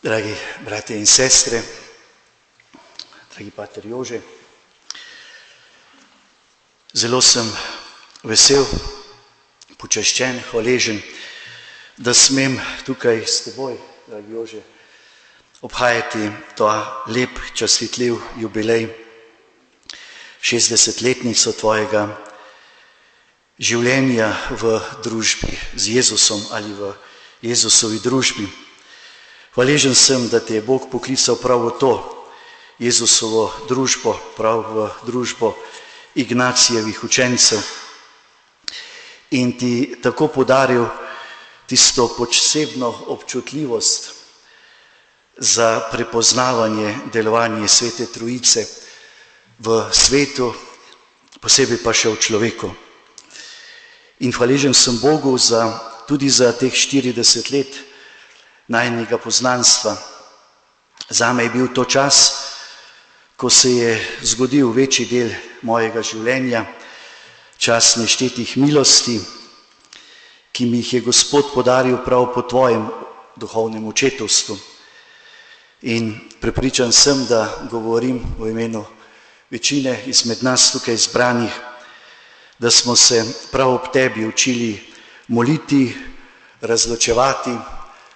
Dragi bratje in sestre, dragi pater Jože, zelo sem vesel, počaščen, hvaležen, da smem tukaj s teboj, dragi Jože, obhajati ta lep, častitljiv jubilej, 60-letnico tvojega življenja v družbi z Jezusom ali v Jezusovi družbi. Hvaležen sem, da te je Bog poklical prav v to, Jezusovo družbo, prav v družbo Ignacijevih učencev in ti tako podaril tisto posebno občutljivost za prepoznavanje delovanja Svete Trojice v svetu, posebej pa še v človeku. In hvaležen sem Bogu tudi za teh 40 let najinega poznanstva. Zame je bil to čas, ko se je zgodil večji del mojega življenja, čas neštetih milosti, ki mi jih je Gospod podaril prav po tvojem duhovnem očetovstvu. In prepričan sem, da govorim v imenu večine izmed nas tukaj zbranih, da smo se prav ob tebi učili moliti, razločevati,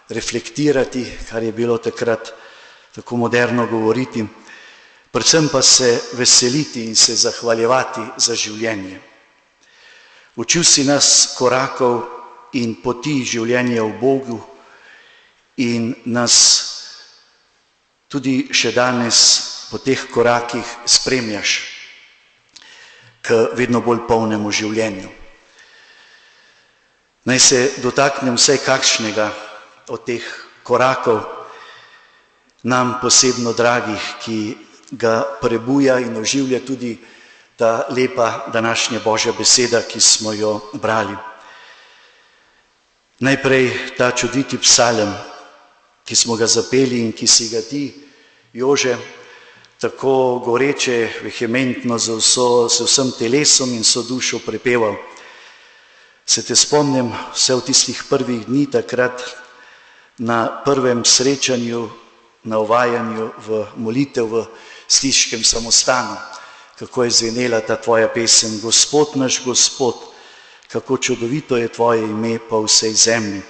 reflektirati, kar je bilo takrat tako moderno govoriti, predvsem pa se veseliti in se zahvaljevati za življenje. Učil si nas korakov in poti življenja v Bogu in nas tudi še danes po teh korakih spremljaš k vedno bolj polnemu življenju. Naj se dotaknem vsaj kakšnega od teh korakov, nam posebno dragih, ki ga prebuja in oživlja tudi ta lepa današnja Božja beseda, ki smo jo brali. Najprej ta čudoviti psalem, ki smo ga zapeli in ki si ga ti, Jože, tako goreče, vehementno z vsem telesom in vso dušo prepeval. Se te spomnim vse v tistih prvih dni takrat, na prvem srečanju, na uvajanju v molitev v stiškem samostanu, kako je zvenela ta tvoja pesem: Gospod naš Gospod, kako čudovito je tvoje ime po vsej zemlji.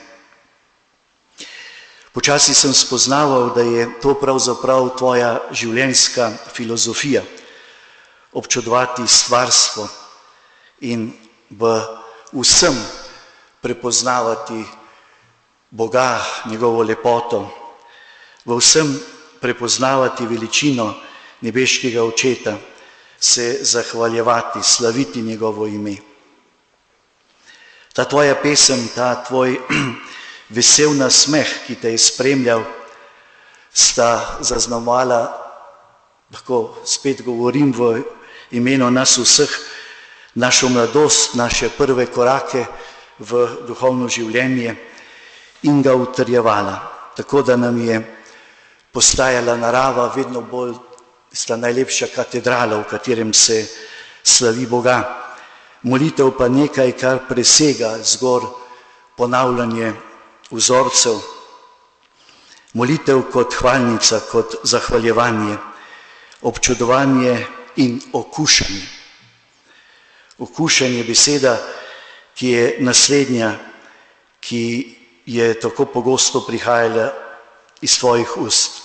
Počasi sem spoznaval, da je to pravzaprav tvoja življenjska filozofija, občudovati stvarstvo in v vsem prepoznavati Boga, njegovo lepoto, v vsem prepoznavati veličino nebeškega Očeta, se zahvaljevati, slaviti njegovo ime. Ta tvoja pesem, ta tvoj vesel nasmeh, ki te je spremljal, sta zaznamovala, lahko spet govorim v imenu nas vseh, našo mladost, naše prve korake v duhovno življenje in ga utrjevala, tako da nam je postajala narava vedno bolj tista najlepša katedrala, v katerem se slavi Boga. Molitev pa nekaj, kar presega zgor ponavljanje vzorcev. Molitev kot hvalnica, kot zahvaljevanje, občudovanje in okušanje. Okušanje je beseda, ki je naslednja, ki je tako pogosto prihajala iz tvojih ust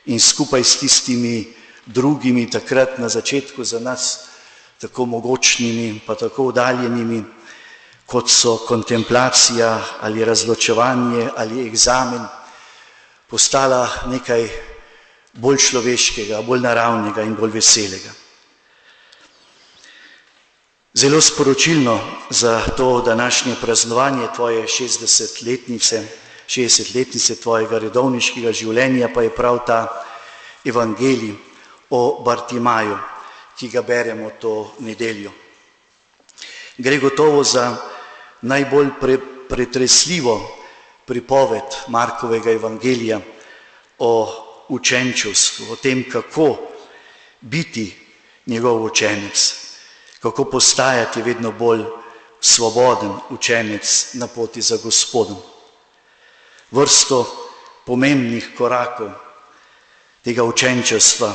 in skupaj s tistimi drugimi takrat na začetku za nas tako mogočnimi pa tako oddaljenimi, kot so kontemplacija ali razločevanje ali egzamen, postala nekaj bolj človeškega, bolj naravnega in bolj veselega. Zelo sporočilno za to današnje praznovanje tvoje 60-letnice tvojega redovniškega življenja pa je prav ta evangelij o Bartimaju, ki ga beremo to nedeljo. Gre gotovo za najbolj pretresljivo pripoved Markovega evangelija o učenčevstvu, o tem, kako biti njegov učenec, kako postajati vedno bolj svoboden učenec na poti za Gospodom. Vrsto pomembnih korakov tega učenčestva,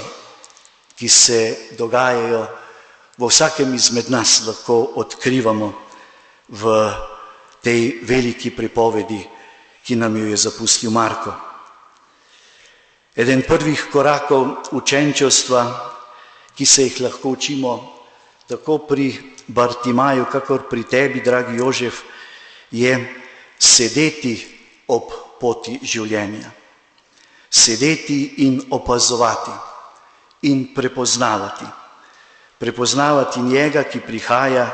ki se dogajajo v vsakem izmed nas, lahko odkrivamo v tej veliki pripovedi, ki nam jo je zapustil Marko. Eden prvih korakov učenčestva, ki se jih lahko učimo tako pri Bartimaju, kakor pri tebi, dragi Jožef, je sedeti ob poti življenja. Sedeti in opazovati in prepoznavati. Prepoznavati njega, ki prihaja,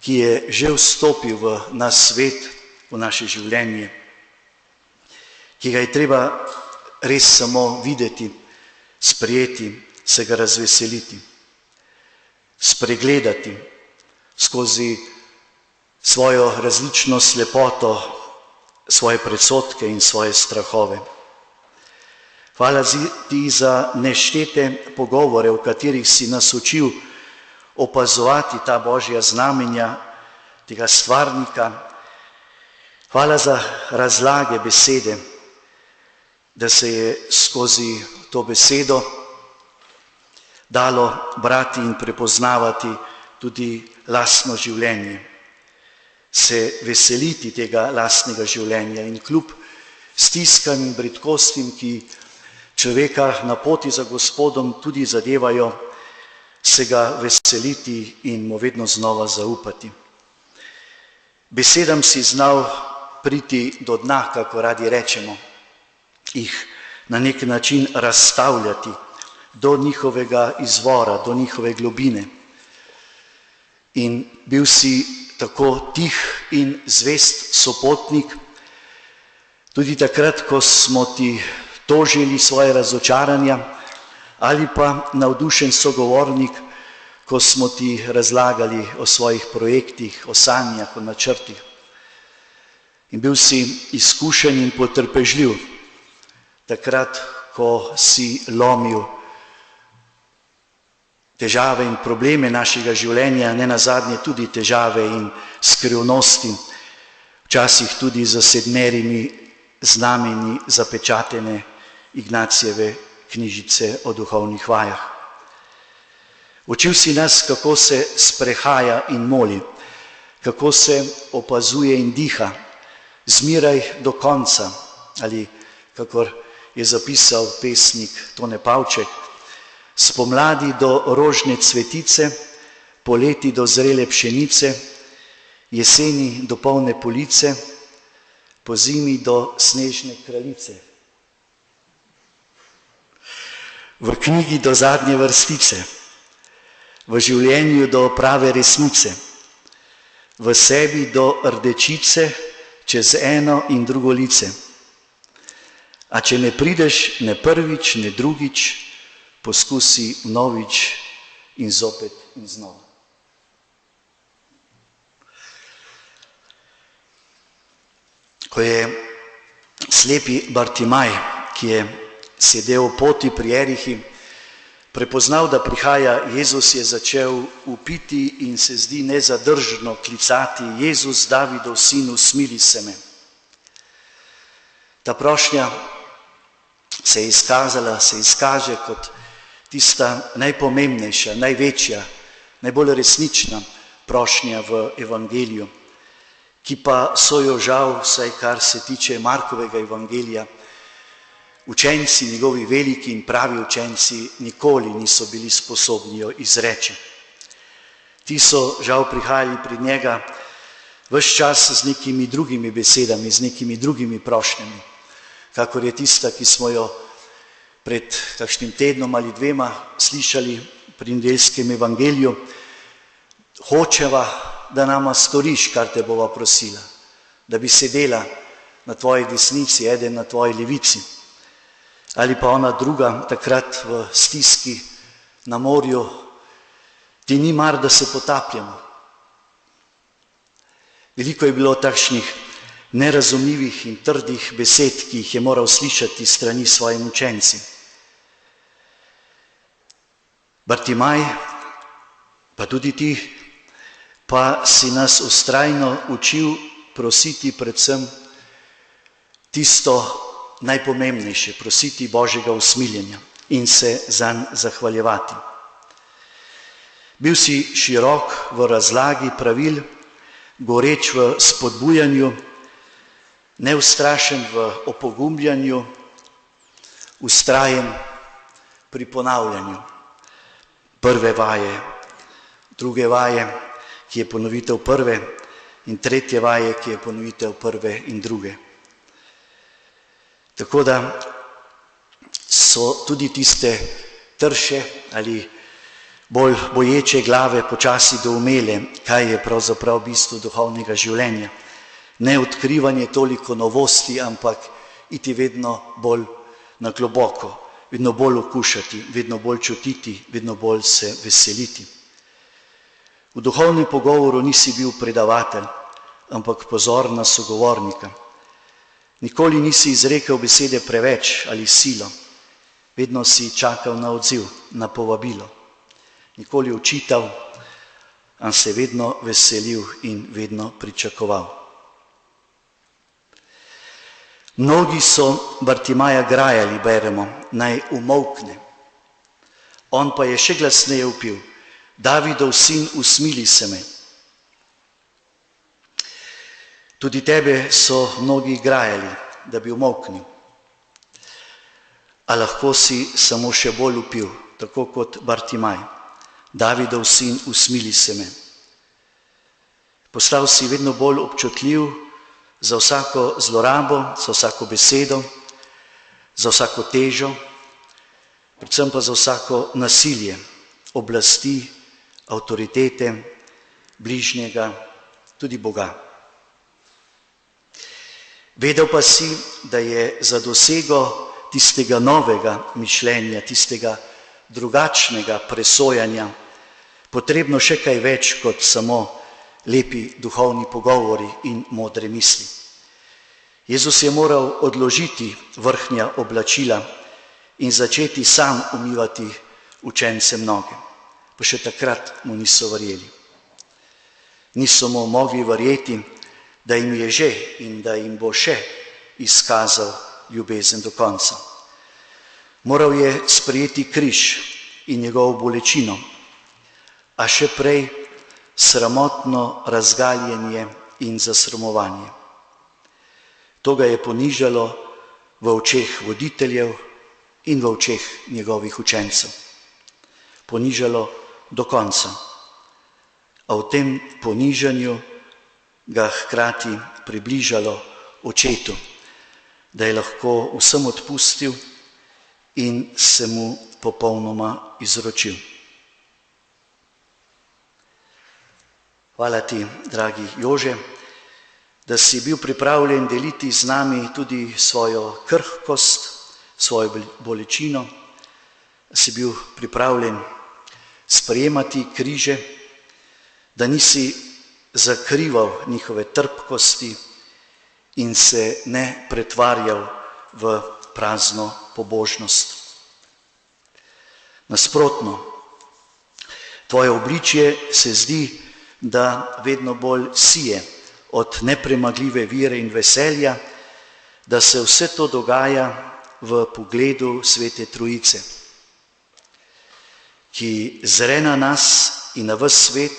ki je že vstopil v naš svet, v naše življenje, ki ga je treba res samo videti, sprejeti, se ga razveseliti, spregledati skozi svojo različno slepoto, svoje predsodke in svoje strahove. Hvala ti za neštete pogovore, v katerih si nas učil opazovati ta Božja znamenja, tega stvarnika. Hvala za razlage besede, da se je skozi to besedo dalo brati in prepoznavati tudi lastno življenje, se veseliti tega lastnega življenja in kljub stiskam in bridkostim, ki človeka na poti za Gospodom tudi zadevajo, se ga veseliti in mu vedno znova zaupati. Besedam si znal priti do dna, kako radi rečemo, jih na nek način razstavljati do njihovega izvora, do njihove globine. In bil si tako tih in zvest sopotnik, tudi takrat, ko smo ti tožili svoje razočaranja, ali pa navdušen sogovornik, ko smo ti razlagali o svojih projektih, o sanjah, o načrtih. In bil si izkušen in potrpežljiv, takrat, ko si lomil težave in probleme našega življenja, ne nazadnje tudi težave in skrivnosti, včasih tudi z 7 znamenji zapečatene Ignacijeve knjižice o duhovnih vajah. Učil si nas, kako se sprehaja in moli, kako se opazuje in diha, zmeraj do konca, ali kakor je zapisal pesnik Tone Pavček, spomladi do rožne cvetice, poleti do zrele pšenice, jeseni do polne police, po zimi do snežne kraljice. V knjigi do zadnje vrstice, v življenju do prave resnice, v sebi do rdečice, čez eno in drugo lice. A če ne prideš ne prvič, ne drugič, poskusi vnovič in zopet in znova. Ko je slepi Bartimaj, ki je sedel v poti pri Jerihi, prepoznal, da prihaja Jezus, je začel vpiti in se zdi nezadržno klicati: Jezus, Davidov sinu, smili se me. Ta prošnja se je izkazala, se izkaže kot tista najpomembnejša, največja, najbolj resnična prošnja v evangeliju, ki pa so jo žal, vsaj kar se tiče Markovega evangelija, učenci, njegovi veliki in pravi učenci, nikoli niso bili sposobni jo izreči. Ti so žal prihajali pred njega ves čas z nekimi drugimi besedami, z nekimi drugimi prošnjami, kakor je tista, ki smo jo pred kakšnim tednom ali 2 slišali pri nedeljskem evangeliju: hočeva, da nama storiš, kar te bova prosila, da bi sedela na tvoji desnici, eden na tvoji levici. Ali pa ona druga, takrat v stiski na morju: ti ni mar, da se potapljamo. Veliko je bilo takšnih nerazumljivih in trdih besed, ki jih je moral slišati strani svojim učenci. Bartimaj, pa tudi ti, pa si nas vztrajno učil prositi predvsem tisto najpomembnejše, prositi Božjega usmiljenja in se zanj zahvaljevati. Bil si širok v razlagi pravil, goreč v spodbujanju, neustrašen v opogumljanju, vztrajen pri ponavljanju prve vaje, druge vaje, ki je ponovitev prve, in tretje vaje, ki je ponovitev prve in druge. Tako da so tudi tiste trše ali bolj boječe glave počasi doumele, kaj je pravzaprav bistvo duhovnega življenja. Ne odkrivanje toliko novosti, ampak iti vedno bolj na globoko, vedno bolj okušati, vedno bolj čutiti, vedno bolj se veseliti. V duhovnem pogovoru nisi bil predavatelj, ampak pozorna sogovornika. Nikoli nisi izrekel besede preveč ali silo, vedno si čakal na odziv, na povabilo. Nikoli očital, a se vedno veselil in vedno pričakoval. Mnogi so Bartimaja grajali, beremo, naj umolkne. On pa je še glasneje vpil: Davidov sin, usmili se me. Tudi tebe so mnogi grajali, da bi umolknil. A lahko si samo še bolj vpil, tako kot Bartimaj: Davidov sin, usmili se me. Postal si vedno bolj občutljiv za vsako zlorabo, za vsako besedo, za vsako težo, predvsem pa za vsako nasilje oblasti, avtoritete, bližnjega, tudi Boga. Vedel pa si, da je za dosego tistega novega mišljenja, tistega drugačnega presojanja potrebno še kaj več kot samo lepi duhovni pogovori in modre misli. Jezus je moral odložiti vrhnja oblačila in začeti sam umivati učencem noge. Pa še takrat mu niso verjeli. Niso mu mogli verjeti, da jim je že in da jim bo še izkazal ljubezen do konca. Moral je sprejeti križ in njegovo bolečino, a še prej sramotno razgaljenje in zasramovanje. To ga je ponižalo v očeh voditeljev in v očeh njegovih učencev. Ponižalo do konca. A v tem ponižanju ga hkrati približalo očetu, da je lahko vsem odpustil in se mu popolnoma izročil. Hvala ti, dragi Jože, da si bil pripravljen deliti z nami tudi svojo krhkost, svojo bolečino, da si bil pripravljen sprejemati križe, da nisi zakrival njihove trpkosti in se ne pretvarjal v prazno pobožnost. Nasprotno, tvoje obličje se zdi, da vedno bolj sije od nepremagljive vire in veselja, da se vse to dogaja v pogledu Svete Trojice, ki zre na nas in na ves svet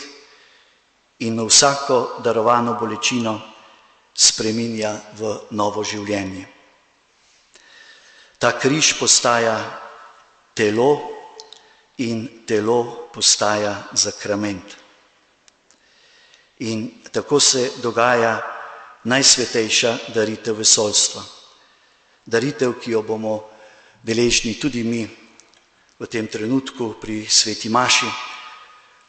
in na vsako darovano bolečino spreminja v novo življenje. Ta križ postaja telo in telo postaja sakrament. In tako se dogaja najsvetejša daritev vesoljstva. Daritev, ki jo bomo deležni tudi mi v tem trenutku pri sveti maši,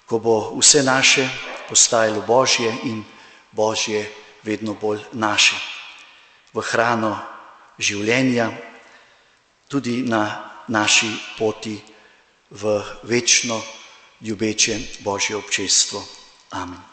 ko bo vse naše postajalo Božje in Božje vedno bolj naše. V hrano življenja, tudi na naši poti v večno ljubeče Božje občestvo. Amen.